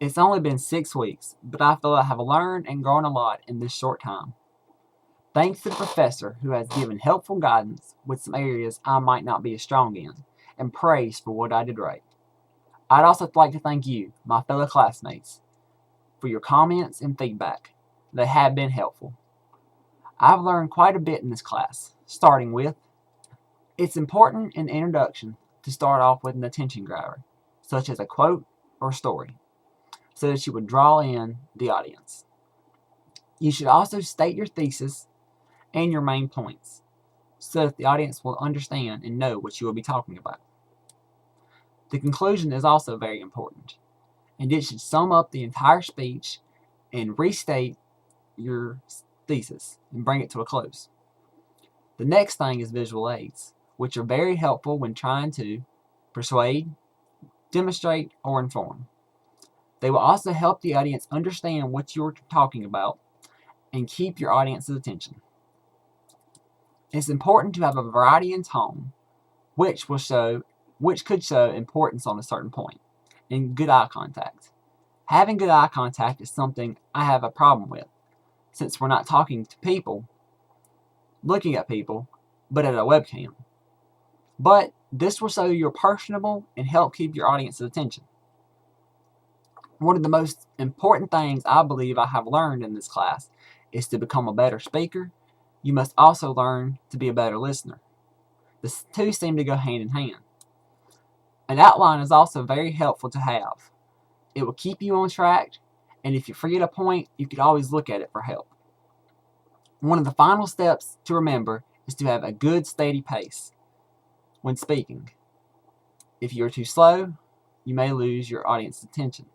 It's only been 6 weeks, but I feel I have learned and grown a lot in this short time. Thanks to the professor who has given helpful guidance with some areas I might not be as strong in, and praise for what I did right. I'd also like to thank you, my fellow classmates, for your comments and feedback. They have been helpful. I've learned quite a bit in this class, starting with it's important in the introduction to start off with an attention grabber, such as a quote or story, so that you would draw in the audience. You should also state your thesis and your main points, so that the audience will understand and know what you will be talking about. The conclusion is also very important, and it should sum up the entire speech and restate your thesis and bring it to a close. The next thing is visual aids, which are very helpful when trying to persuade, demonstrate, or inform. They will also help the audience understand what you're talking about and keep your audience's attention. It's important to have a variety in tone, which could show importance on a certain point, and good eye contact. Having good eye contact is something I have a problem with, since we're not talking to people, looking at people, but at a webcam. But this will show you're personable and help keep your audience's attention. One of the most important things I believe I have learned in this class is to become a better speaker. You must also learn to be a better listener. The two seem to go hand in hand. An outline is also very helpful to have. It will keep you on track, and if you forget a point, you can always look at it for help. One of the final steps to remember is to have a good steady pace when speaking. If you're too slow, you may lose your audience's attention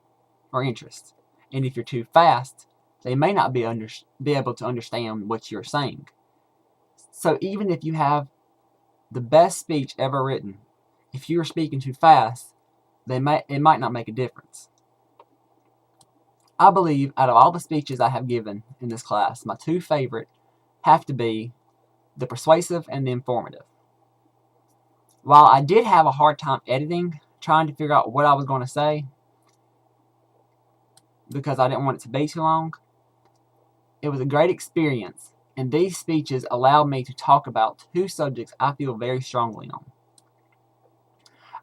or interest. And if you're too fast, they may not be able to understand what you're saying. So even if you have the best speech ever written, if you're speaking too fast, it might not make a difference. I believe out of all the speeches I have given in this class, my two favorite have to be the persuasive and the informative. While I did have a hard time editing, trying to figure out what I was going to say, because I didn't want it to be too long, it was a great experience, and these speeches allowed me to talk about two subjects I feel very strongly on.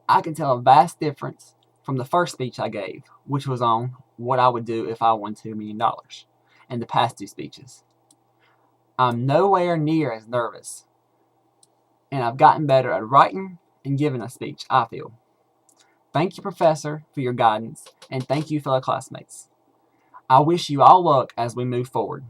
I can tell a vast difference from the first speech I gave, which was on what I would do if I won $2 million, and the past two speeches. I'm nowhere near as nervous, and I've gotten better at writing and giving a speech, I feel. Thank you, Professor, for your guidance, and thank you, fellow classmates. I wish you all luck as we move forward.